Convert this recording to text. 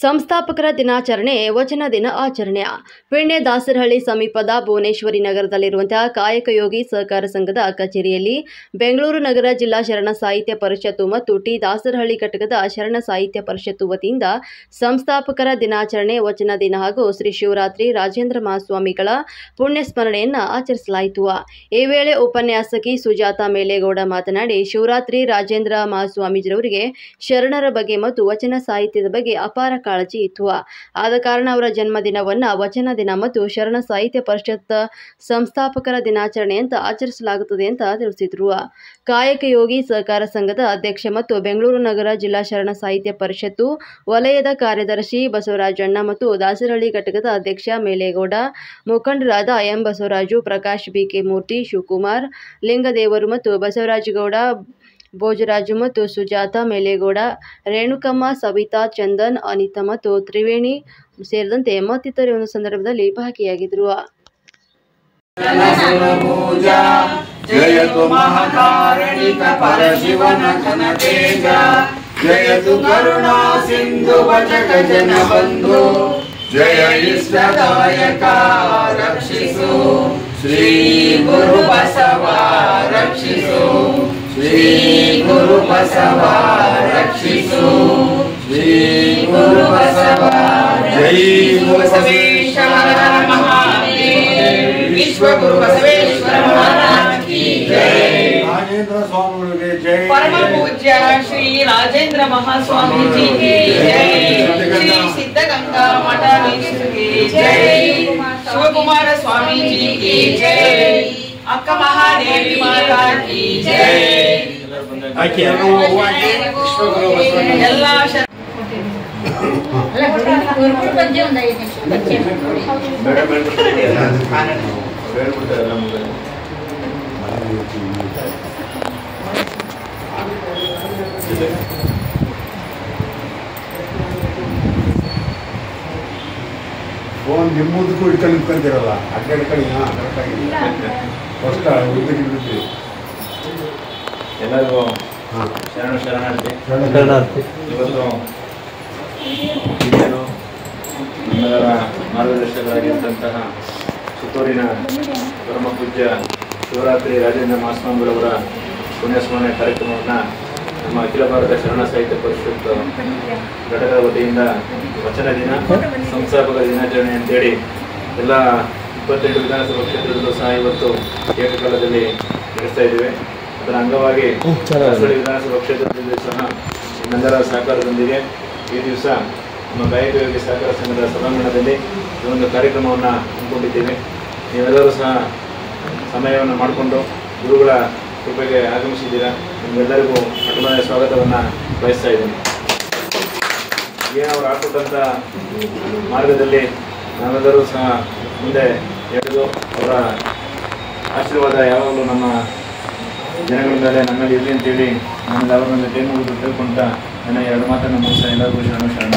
ಸಂಸ್ಥಾಪಕರ ದಿನಾಚರಣೆ ವಚನ ದಿನ ಆಚರಣೆ. ಪೆಣ್ಣೆ ದಾಸರಹಳ್ಳಿ ಸಮೀಪದ ಭುವನೇಶ್ವರಿ ನಗರದಲ್ಲಿರುವಂತಹ ಕಾಯಕಯೋಗಿ ಸಹಕಾರ ಸಂಘದ ಕಚೇರಿಯಲ್ಲಿ ಬೆಂಗಳೂರು ನಗರ ಜಿಲ್ಲಾ ಶರಣ ಸಾಹಿತ್ಯ ಪರಿಷತ್ತು ಮತ್ತು ಟಿ ದಾಸರಹಳ್ಳಿ ಘಟಕದ ಶರಣ ಸಾಹಿತ್ಯ ಪರಿಷತ್ತು ವತಿಯಿಂದ ಸಂಸ್ಥಾಪಕರ ದಿನಾಚರಣೆ ವಚನ ದಿನ ಹಾಗೂ ಶ್ರೀ ಶಿವರಾತ್ರಿ ರಾಜೇಂದ್ರ ಮಹಾಸ್ವಾಮಿಗಳ ಪುಣ್ಯ ಸ್ಮರಣೆಯನ್ನು ಆಚರಿಸಲಾಯಿತು. ಈ ವೇಳೆ ಉಪನ್ಯಾಸಕಿ ಸುಜಾತಾ ಮೇಲೇಗೌಡ ಮಾತನಾಡಿ, ಶಿವರಾತ್ರಿ ರಾಜೇಂದ್ರ ಮಹಾಸ್ವಾಮೀಜಿರವರಿಗೆ ಶರಣರ ಬಗ್ಗೆ ಮತ್ತು ವಚನ ಸಾಹಿತ್ಯದ ಬಗ್ಗೆ ಅಪಾರ ಕಾಳಜಿ ಇತ್ತು. ಆದ ಕಾರಣ ಅವರ ಜನ್ಮದಿನವನ್ನು ವಚನ ದಿನ ಮತ್ತು ಶರಣ ಸಾಹಿತ್ಯ ಪರಿಷತ್ ಸಂಸ್ಥಾಪಕರ ದಿನಾಚರಣೆ ಅಂತ ಆಚರಿಸಲಾಗುತ್ತದೆ ಅಂತ ತಿಳಿಸಿದರು. ಕಾಯಕಯೋಗಿ ಸಹಕಾರ ಸಂಘದ ಅಧ್ಯಕ್ಷ ಮತ್ತು ಬೆಂಗಳೂರು ನಗರ ಜಿಲ್ಲಾ ಶರಣ ಸಾಹಿತ್ಯ ಪರಿಷತ್ತು ವಲಯದ ಕಾರ್ಯದರ್ಶಿ ಬಸವರಾಜಣ್ಣ ಮತ್ತು ದಾಸರಹಳ್ಳಿ ಘಟಕದ ಅಧ್ಯಕ್ಷ ಮೇಲೇಗೌಡ, ಮುಖಂಡರಾದ ಎಂ ಬಸವರಾಜು, ಪ್ರಕಾಶ್, ಬಿಕೆ ಮೂರ್ತಿ, ಶಿವಕುಮಾರ್, ಲಿಂಗದೇವರು ಮತ್ತು ಬಸವರಾಜಗೌಡ, ಭೋಜರಾಜು ಮತ್ತು ಸುಜಾತ ಮೇಲೇಗೌಡ, ರೇಣುಕಮ್ಮ, ಸವಿತಾ, ಚಂದನ್, ಅನಿತಾ ಮತ್ತು ತ್ರಿವೇಣಿ ಸೇರಿದಂತೆ ಮತ್ತಿತರರು ಒಂದು ಸಂದರ್ಭದಲ್ಲಿ ಭಾಗಿಯಾಗಿದ್ದರು. ಜಯತು ಮಹಾಕಾರಣಿಕ ಪರಶಿವನ ಘನತೇಜ, ಜಯತು ಕರುಣಾ ಸಿಂಧು ವಚಕ ಜನ ಬಂಧು, ಜಯ ಇಷ್ಟದಾಯಕ ರಕ್ಷಿಸು ಶ್ರೀ ಗುರು ಬಸವ ರಕ್ಷಿಸು, ಶ್ರೀ ಗುರು ಬಸವ ರಕ್ಷಿಸು, ಶ್ರೀ ಗುರು ಬಸವ. ಜೈ ಬಸವೇಶ್ವರ ಮಹಾದೇವ, ವಿಶ್ವ ಗುರು ಬಸವೇಶ್ವರ ಮಹಾರಾಜ ಕಿ ಜೈ. ರಾಜೇಂದ್ರ ಸ್ವಾಮಿಗಳಿಗೆ ಜೈ. ಪರಮ ಪೂಜ್ಯ ಶ್ರೀ ರಾಜೇಂದ್ರ ಮಹಾಸ್ವಾಮೀಜಿ ಕಿ ಜೈ. ಶ್ರೀ ಸಿದ್ಧಗಂಗಾ ಮಠಾಧೀಶರಿಗೆ ಜೈ. ಶಿವಕುಮಾರ ಸ್ವಾಮೀಜಿ ಕಿ ಜೈ. ಅಕ್ಕ ಮಹಾದೇವಿ ಮಾತಾ ಕಿ ಜೈ. ಎಲ್ಲ ಫೋನ್ ನಿಮ್ಮದಕ್ಕೂ ಇಟ್ಕೊಂಡು ನಿಂತ್ಕೊಂತಿರಲ್ಲ, ಅಡ್ಡಾಡ್ಕೊಂಡು ಕರೆಕ್ಟಾಗಿ ಫಸ್ಟ್ ಉದ್ದಿಟ್ಟು ಎಲ್ಲರಿಗೂ ಶರಣಾರ್ಥಿ. ಇವತ್ತು ಹಿರಿಯರು ನಮ್ಮೆಲ್ಲರ ಮಾರ್ಗದರ್ಶಕರಾಗಿದ್ದಂತಹ ಚಿತ್ತೂರಿನ ಪರಮ ಪೂಜ್ಯ ಶಿವರಾತ್ರಿ ರಾಜೇಂದ್ರ ಮಹಾಸ್ವಾಮಿಗಳವರ ಪುಣ್ಯಸ್ಮರಣೆ ಕಾರ್ಯಕ್ರಮವನ್ನು ನಮ್ಮ ಅಖಿಲ ಭಾರತ ಶರಣ ಸಾಹಿತ್ಯ ಪರಿಷತ್ ಘಟಕದ ವತಿಯಿಂದ ವಚನ ದಿನ ಸಂಸ್ಥಾಪಕ ದಿನಾಚರಣೆ ಅಂತೇಳಿ ಎಲ್ಲ 28 ವಿಧಾನಸಭಾ ಕ್ಷೇತ್ರದಲ್ಲೂ ಸಹ ಇವತ್ತು ಏಕಕಾಲದಲ್ಲಿ ನಡೆಸ್ತಾ ಇದ್ದೇವೆ. ಅದರ ಅಂಗವಾಗಿ ದಾಸರಹಳ್ಳಿ ವಿಧಾನಸಭಾ ಕ್ಷೇತ್ರದಲ್ಲಿ ಸಹ ನಮ್ಮೆಲ್ಲರ ಸಹಕಾರದೊಂದಿಗೆ ಈ ದಿವಸ ನಮ್ಮ ಕಾಯಕಯೋಗಿ ಸಹಕಾರ ಸಂಘದ ಸಭಾಂಗಣದಲ್ಲಿ ಈ ಒಂದು ಕಾರ್ಯಕ್ರಮವನ್ನು ಹಮ್ಮಿಕೊಂಡಿದ್ದೇವೆ. ನೀವೆಲ್ಲರೂ ಸಹ ಸಮಯವನ್ನು ಮಾಡಿಕೊಂಡು ಗುರುಗಳ ಕೃಪೆಗೆ ಆಗಮಿಸಿದ್ದೀರಾ. ನಿಮ್ಮೆಲ್ಲರಿಗೂ ಮೊಟ್ಟಮೊದಲ ಸ್ವಾಗತವನ್ನು ಬಯಸ್ತಾ ಇದ್ದೀನಿ. ಏನವರು ಹಾಕೊಟ್ಟಂಥ ಮಾರ್ಗದಲ್ಲಿ ನಾವೆಲ್ಲರೂ ಸಹ ಮುಂದೆ ಎಳೆದು ಅವರ ಆಶೀರ್ವಾದ ಯಾವಾಗಲೂ ನಮ್ಮ ಜನಗಳ ಮೇಲೆ ನಮ್ಮಲ್ಲಿ ಇರಲಿ ಅಂತೇಳಿ ನಮ್ಮಲ್ಲಿ ಅವರನ್ನು ಕೈ ಮುಗಿದು ತಿಳ್ಕೊಂತ ನನ್ನ 2 ಮಾತನ್ನು ಮುಗಿಸ ಎಲ್ಲರಿಗೂ ಶರಣ.